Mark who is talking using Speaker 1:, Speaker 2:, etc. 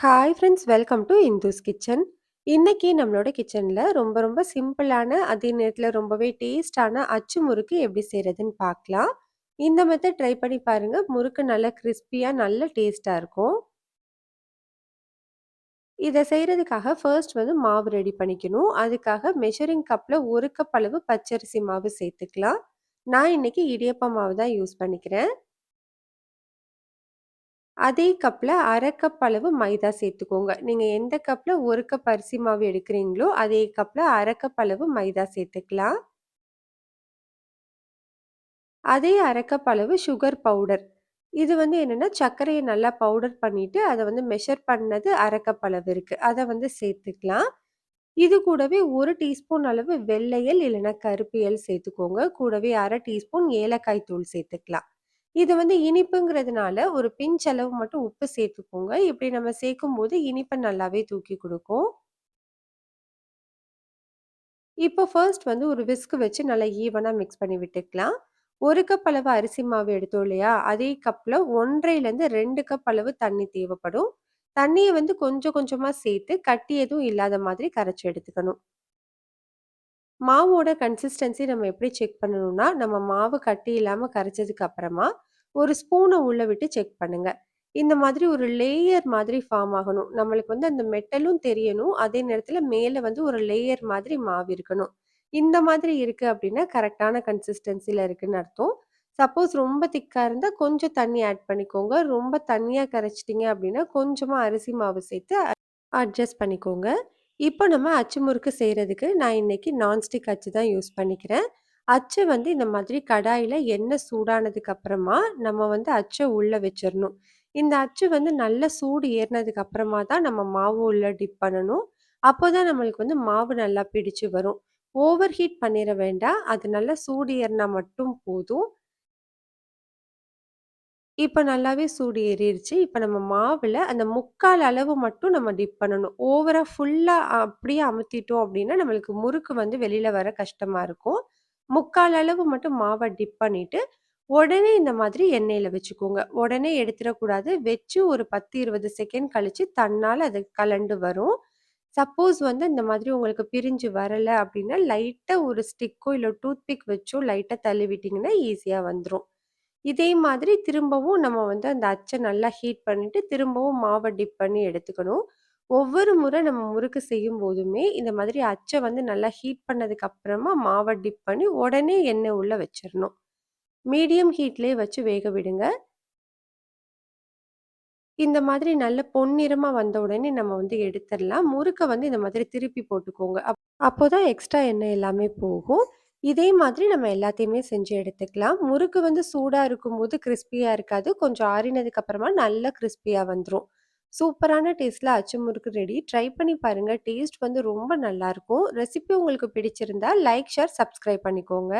Speaker 1: Hi friends, welcome to Indu's kitchen. இன்னைக்கு நம்மளோட கிச்சன்ல ரொம்ப ரொம்ப சிம்பிளான, அதே நேரத்துல ரொம்பவே டேஸ்டான அச்சு முறுக்கு எப்படி செய்றதுன்னு பார்க்கலாம். இந்த மெத்தட் ட்ரை பண்ணி பாருங்க. முறுக்கு நல்லா கிறிஸ்பியா நல்ல டேஸ்டா இருக்கும். இத செய்றதுக்காக ஃபர்ஸ்ட் மாவு ரெடி பண்ணிக்கணும். அதுக்காக மெஷரிங் கப்ல 1 கப் அளவு பச்சரிசி மாவு சேர்த்துக்கலாம். நான் இன்னைக்கு இடியப்ப மாவு தான் யூஸ் பண்ணிக்கிறேன். அதே கப்ல 1/2 கப் அளவு மைதா சேர்த்துக்கோங்க. நீங்க எந்த கப்ல 1 கப் அரிசி மாவு எடுக்கிறீங்களோ, அதே கப்ல 1/2 கப் அளவு மைதா சேர்த்துக்கலாம். அதே 1/2 கப் அளவு சுகர் பவுடர். இது என்னன்னா, சர்க்கரைய நல்லா பவுடர் பண்ணிட்டு, அத மெஷர் பண்ணது 1/2 கப் அளவு இருக்கு. அத சேர்த்துக்கலாம். இது கூடவே 1 டீஸ்பூன் அளவு வெள்ளை எள் இல்லன்னா கருப்பு எள் சேர்த்துக்கோங்க. கூடவே 1/2 டீஸ்பூன் ஏலக்காய் தூள் சேர்த்துக்கலாம். இது இனிப்புங்கிறதுனால ஒரு பிஞ்ச் அளவு மட்டும் உப்பு சேர்த்துக்கோங்க. இப்படி நம்ம சேர்க்கும்போது இனிப்ப நல்லாவே தூக்கி குடுக்கும். இப்போ ஃபர்ஸ்ட் ஒரு விஸ்க் வச்சு நல்லா ஈவனா மிக்ஸ் பண்ணி விட்டுக்கலாம். 1 கப் அளவு அரிசி மாவு எடுத்தோம் இல்லையா? அதே கப்ல 1 1/2லேருந்து 2 கப் அளவு தண்ணி தேவைப்படும். தண்ணிய கொஞ்சம் கொஞ்சமா சேர்த்து கட்டி எதுவும் இல்லாத மாதிரி கரைச்சு எடுத்துக்கணும். மாவோட கன்சிஸ்டன்சி நம்ம எப்படி செக் பண்ணணும்னா, நம்ம மாவு கட்டி இல்லாம கரைச்சதுக்கு அப்புறமா, ஒரு ஸ்பூன உள்ள விட்டு செக் பண்ணுங்க. இந்த மாதிரி ஒரு லேயர் மாதிரி ஃபார்ம் ஆகணும். நம்மளுக்கு அந்த மெட்டலும் தெரியணும். அதே நேரத்துல மேல ஒரு லேயர் மாதிரி மாவு இருக்கணும். இந்த மாதிரி இருக்கு அப்படின்னா, கரெக்ட்டான கன்சிஸ்டன்சில இருக்குன்னு அர்த்தம். சப்போஸ் ரொம்ப திக்கா இருந்தா கொஞ்சம் தண்ணி ஆட் பண்ணிக்கோங்க. ரொம்ப தண்ணியா கரைச்சுட்டீங்க அப்படின்னா, கொஞ்சமா அரிசி மாவு சேர்த்து அட்ஜஸ்ட் பண்ணிக்கோங்க. இப்போ நம்ம அச்சு முறுக்கு செய்றதுக்கு நான் இன்னைக்கு நான்ஸ்டிக் அச்சு தான் யூஸ் பண்ணிக்கிறேன். அச்சு இந்த மாதிரி கடாயில எண்ணெய் சூடானதுக்கு அப்புறமா நம்ம அச்ச உள்ள வச்சிரணும். இந்த அச்சு நல்ல சூடு ஏறுனதுக்கு அப்புறமா தான் நம்ம மாவு உள்ள டிப் பண்ணணும். அப்போதான் நம்மளுக்கு மாவு நல்லா பிடிச்சு வரும். ஓவர் ஹீட் பண்ணிற வேண்டாம். அது நல்லா சூடு ஏறுனா மட்டும் போதும். இப்ப நல்லாவே சூடு ஏறிருச்சு. இப்ப நம்ம மாவுல அந்த 3/4 அளவு மட்டும் நம்ம டிப் பண்ணணும். ஓவரா ஃபுல்லா அப்படியே அமுத்திட்டோம் அப்படின்னா, நம்மளுக்கு முறுக்கு வெளில வர கஷ்டமா இருக்கும். 3/4 அளவு மட்டும் மாவ டிப் பண்ணிட்டு, உடனே இந்த மாதிரி எண்ணெயில வச்சுக்கோங்க. உடனே எடுத்துறக்கூடாது. வச்சு ஒரு 10, 20 செகண்ட் கழிச்சு தன்னால அது கலண்டு வரும். சப்போஸ் இந்த மாதிரி உங்களுக்கு பிரிஞ்சு வரல அப்படின்னா, லைட்டா ஒரு ஸ்டிக்கோ இல்ல டூத் பிக் வச்சோ லைட்டா தள்ளி விட்டீங்கன்னா ஈஸியா வந்துரும். இதே மாதிரி திரும்பவும் நம்ம அந்த அச்ச நல்லா ஹீட் பண்ணிட்டு, திரும்பவும் மாவ டிப் பண்ணி எடுத்துக்கணும். ஒவ்வொரு முறை நம்ம முறுக்கு செய்யும்போதுமே, இந்த மாதிரி அச்ச நல்லா ஹீட் பண்ணதுக்கு அப்புறமா மாவ டிப் பண்ணி உடனே எண்ணெய் உள்ள வச்சிரணும். மீடியம் ஹீட்லயே வச்சு வேக விடுங்க. இந்த மாதிரி நல்ல பொன்னிறமா வந்த உடனே நம்ம எடுத்துரலாம். முறுக்க இந்த மாதிரி திருப்பி போட்டுக்கோங்க. அப்போதான் எக்ஸ்ட்ரா எண்ணெய் எல்லாமே போகும். இதே மாதிரி நம்ம எல்லாத்தையுமே செஞ்சு எடுத்துக்கலாம். முறுக்கு சூடா இருக்கும்போது கிரிஸ்பியா இருக்காது. கொஞ்சம் ஆறினதுக்கு அப்புறமா நல்லா கிரிஸ்பியா வந்துரும். சூப்பரான டேஸ்ட்ல அச்சு முறுக்கு ரெடி. ட்ரை பண்ணி பாருங்க. டேஸ்ட் ரொம்ப நல்லாருக்கும். ரெசிபி உங்களுக்கு பிடிச்சிருந்தா லைக், ஷேர், சப்ஸ்கிரைப் பண்ணிக்கோங்க.